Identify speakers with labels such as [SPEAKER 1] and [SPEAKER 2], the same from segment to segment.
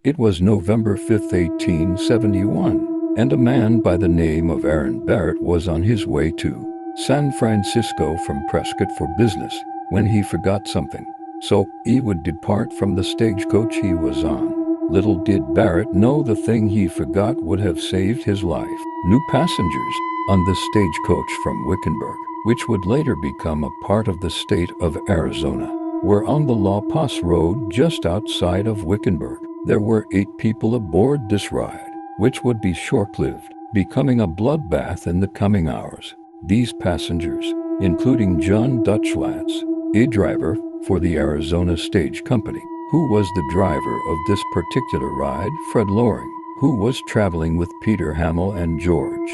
[SPEAKER 1] It was November 5, 1871, and a man by the name of Aaron Barrett was on his way to San Francisco from Prescott for business when he forgot something, so he would depart from the stagecoach he was on. Little did Barrett know the thing he forgot would have saved his life. New passengers on the stagecoach from Wickenburg, which would later become a part of the state of Arizona, were on the La Paz Road just outside of Wickenburg. There were 8 people aboard this ride, which would be short-lived, becoming a bloodbath in the coming hours. These passengers, including John Dutchlatz, a driver for the Arizona Stage Company, who was the driver of this particular ride, Fred Loring, who was traveling with Peter Hamill and George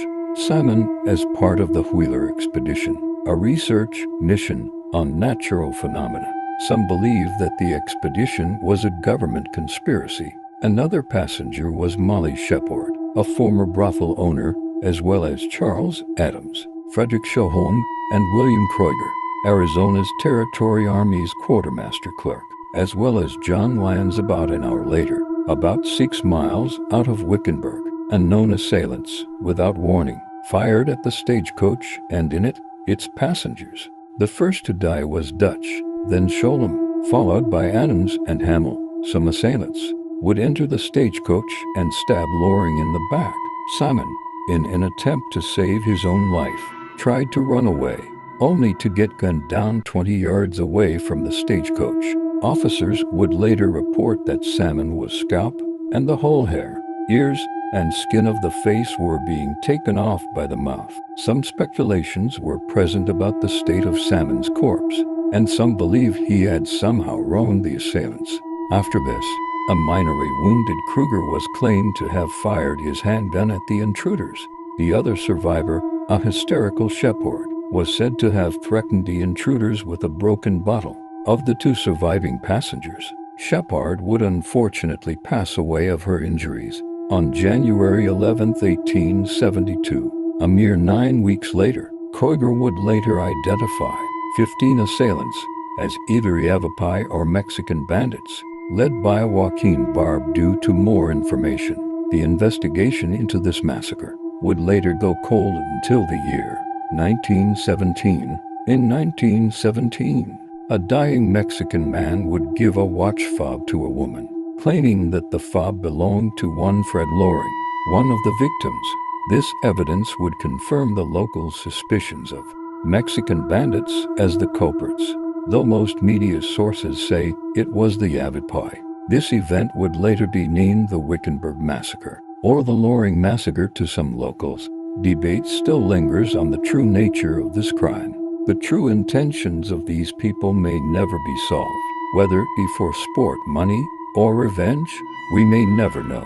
[SPEAKER 1] Simon as part of the Wheeler Expedition, a research mission on natural phenomena. Some believe that the expedition was a government conspiracy. Another passenger was Molly Shepard, a former brothel owner, as well as Charles Adams, Frederick Schoholm, and William Kroeger, Arizona's Territory Army's quartermaster clerk, as well as John Lyons. About an hour later, about 6 miles out of Wickenburg, unknown assailants, without warning, fired at the stagecoach and in it, its passengers. The first to die was Dutch, then Schoholm, followed by Adams and Hamill. Some assailants would enter the stagecoach and stab Loring in the back. Simon, in an attempt to save his own life, tried to run away, only to get gunned down 20 yards away from the stagecoach. Officers would later report that Simon was scalped, and the whole hair, ears, and skin of the face were being taken off by the mouth. Some speculations were present about the state of Simon's corpse, and some believe he had somehow ruined the assailants. After this, a minorly wounded Kruger was claimed to have fired his handgun at the intruders. The other survivor, a hysterical Shepard, was said to have threatened the intruders with a broken bottle. Of the 2 surviving passengers, Shepard would unfortunately pass away of her injuries on January 11, 1872. A mere 9 weeks later, Kroeger would later identify 15 assailants as either Yavapai or Mexican bandits, led by Joaquin Barb. Due to more information, the investigation into this massacre would later go cold until the year 1917. In 1917, a dying Mexican man would give a watch fob to a woman, claiming that the fob belonged to one Fred Loring, one of the victims. This evidence would confirm the local suspicions of Mexican bandits as the culprits, though most media sources say it was the Yavapai. This event would later be named the Wickenburg Massacre, or the Loring Massacre to some locals. Debate still lingers on the true nature of this crime. The true intentions of these people may never be solved. Whether it be for sport, money, or revenge, we may never know.